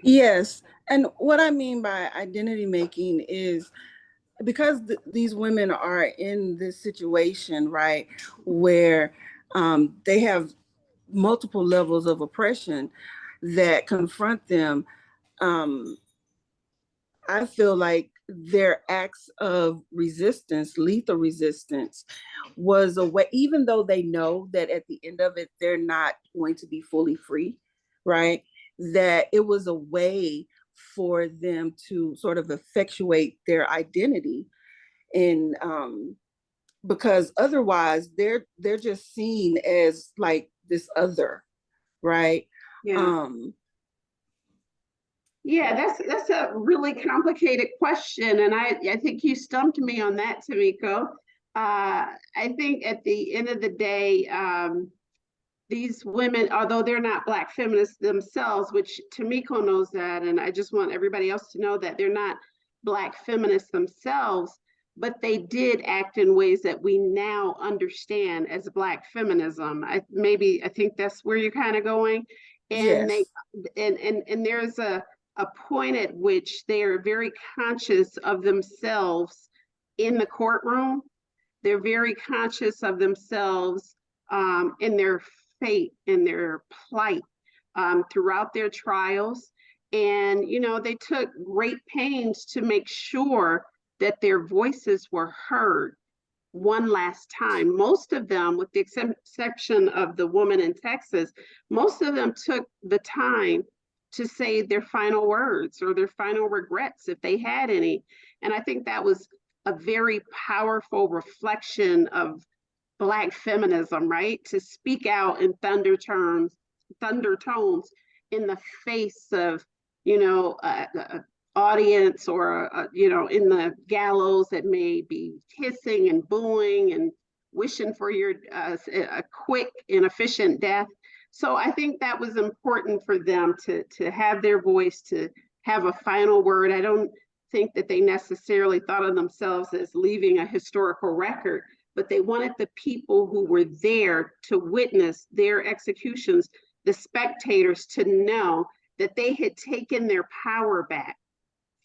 Yes. And what I mean by identity making is because these women are in this situation, right, where they have multiple levels of oppression that confront them. I feel like their acts of resistance, lethal resistance, was a way, even though they know that at the end of it, they're not going to be fully free, right? That it was a way for them to sort of effectuate their identity. And because otherwise they're just seen as like this other, right? Yeah. Yeah, that's a really complicated question, and I think you stumped me on that, Tamiko. I think at the end of the day, these women, although they're not Black feminists themselves, which Tamiko knows that, and I just want everybody else to know that they're not Black feminists themselves, but they did act in ways that we now understand as Black feminism. I think that's where you're kind of going, and yes. and there's a point at which they are very conscious of themselves in the courtroom. They're very conscious of themselves in their fate, in their plight throughout their trials. And, you know, they took great pains to make sure that their voices were heard one last time. Most of them, with the exception of the woman in Texas, most of them took the time to say their final words or their final regrets, if they had any. And I think that was a very powerful reflection of Black feminism, right? To speak out in thunder tones in the face of, you know, audience or, you know, in the gallows that may be hissing and booing and wishing for your a quick and efficient death. So I think that was important for them to have their voice, to have a final word. I don't think that they necessarily thought of themselves as leaving a historical record, but they wanted the people who were there to witness their executions, the spectators, to know that they had taken their power back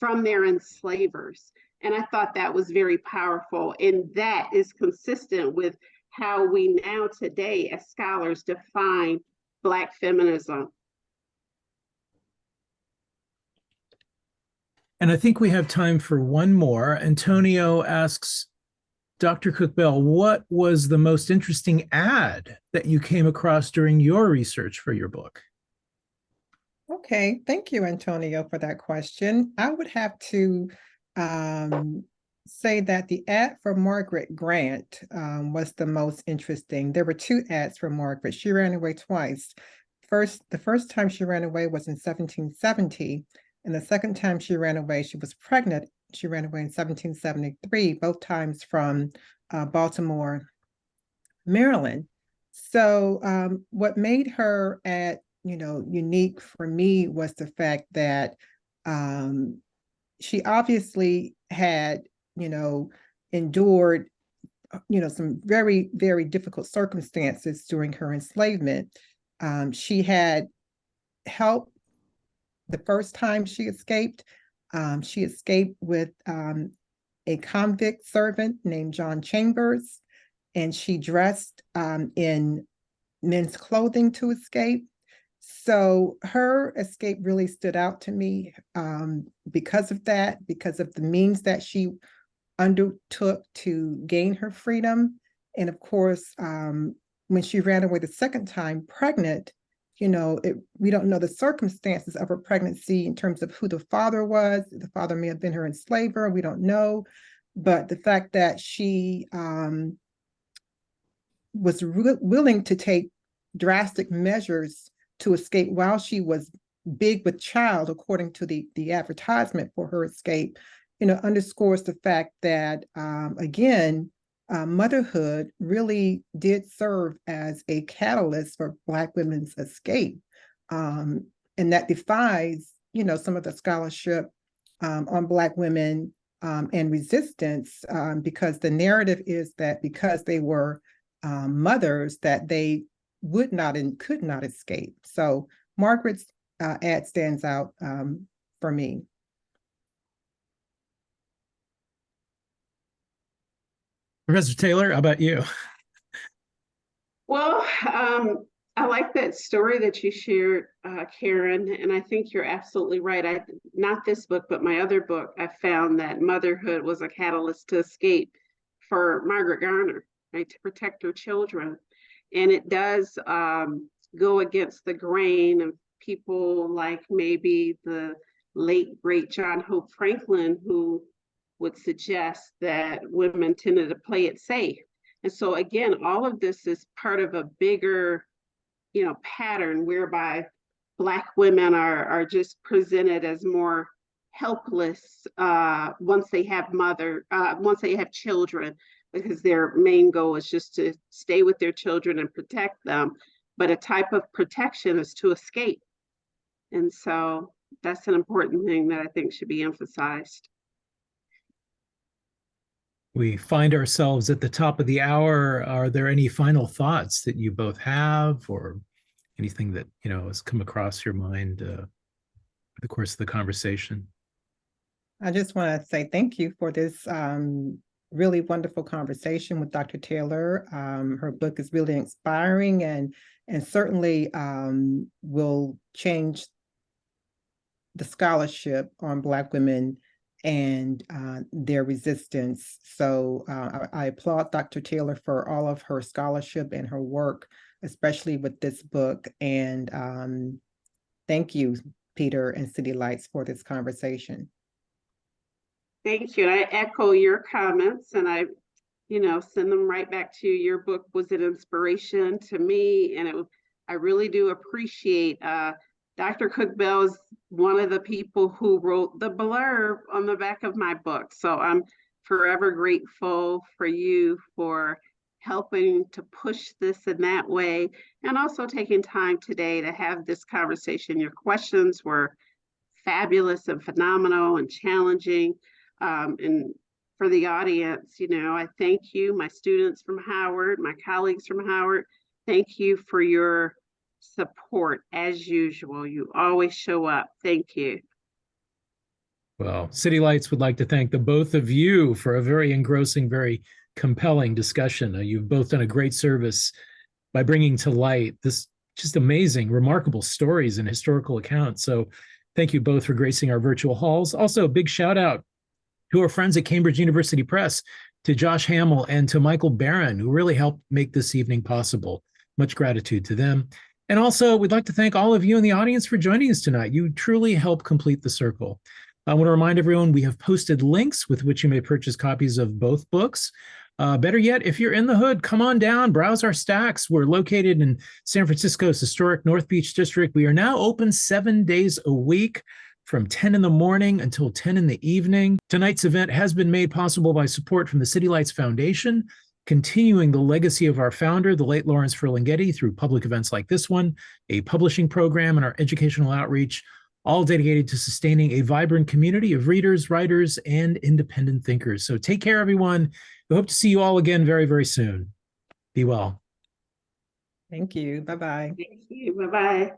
from their enslavers. And I thought that was very powerful. And that is consistent with how we now today as scholars define Black feminism. And I think we have time for one more. Antonio asks, Dr. Cook-Bell, what was the most interesting ad that you came across during your research for your book? Okay, thank you, Antonio, for that question. I would have to say that the ad for Margaret Grant was the most interesting. There were two ads for Margaret. She ran away twice. The first time she ran away was in 1770, and the second time she ran away, she was pregnant. She ran away in 1773, both times from Baltimore, Maryland. So what made her ad, you know, unique for me was the fact that she obviously had, you know, endured, you know, some very, very difficult circumstances during her enslavement. She had help the first time she escaped. She escaped with a convict servant named John Chambers, and she dressed in men's clothing to escape. So her escape really stood out to me because of that, because of the means that she undertook to gain her freedom. And of course, when she ran away the second time pregnant, you know, we don't know the circumstances of her pregnancy in terms of who the father was. The father may have been her enslaver, we don't know. But the fact that she was willing to take drastic measures to escape while she was big with child, according to the advertisement for her escape, you know, underscores the fact that, again, motherhood really did serve as a catalyst for Black women's escape. And that defies, you know, some of the scholarship on Black women and resistance, because the narrative is that because they were mothers, that they would not and could not escape. So Margaret's ad stands out for me. Professor Taylor, how about you? Well, I like that story that you shared, Karen, and I think you're absolutely right. Not this book, but my other book, I found that motherhood was a catalyst to escape for Margaret Garner, right, to protect her children. And it does go against the grain of people like maybe the late, great John Hope Franklin, who would suggest that women tended to play it safe. And so again, all of this is part of a bigger, pattern whereby Black women are just presented as more helpless once they have children, because their main goal is just to stay with their children and protect them. But a type of protection is to escape. And so that's an important thing that I think should be emphasized. We find ourselves at the top of the hour. Are there any final thoughts that you both have, or anything that has come across your mind over the course of the conversation? I just want to say thank you for this really wonderful conversation with Dr. Taylor. Her book is really inspiring and certainly will change the scholarship on Black women and their resistance. So I applaud Dr. Taylor for all of her scholarship and her work, especially with this book. And thank you, Peter and City Lights, for this conversation. Thank you. I echo your comments, and I, send them right back to you. Your book was an inspiration to me, and I really do appreciate Dr. Cook-Bell is one of the people who wrote the blurb on the back of my book. So I'm forever grateful for you for helping to push this in that way, and also taking time today to have this conversation. Your questions were fabulous and phenomenal and challenging. And for the audience, I thank you, my students from Howard, my colleagues from Howard. Thank you for your support as usual. You always show up. Thank you. Well, City Lights would like to thank the both of you for a very engrossing, very compelling discussion. You've both done a great service by bringing to light this just amazing, remarkable stories and historical accounts. So thank you both for gracing our virtual halls. Also, a big shout out to our friends at Cambridge University Press, to Josh Hamill and to Michael Barron, who really helped make this evening possible. Much gratitude to them. And also, we'd like to thank all of you in the audience for joining us tonight. You truly help complete the circle. I want to remind everyone we have posted links with which you may purchase copies of both books. Better yet, if you're in the hood, come on down, browse our stacks. We're located in San Francisco's historic North Beach district. We are now open 7 days a week from 10 in the morning until 10 in the evening. Tonight's event has been made possible by support from the City Lights Foundation, continuing the legacy of our founder, the late Lawrence Ferlinghetti, through public events like this one, a publishing program, and our educational outreach, all dedicated to sustaining a vibrant community of readers, writers, and independent thinkers. So take care, everyone. We hope to see you all again very, very soon. Be well. Thank you. Bye-bye. Thank you. Bye-bye.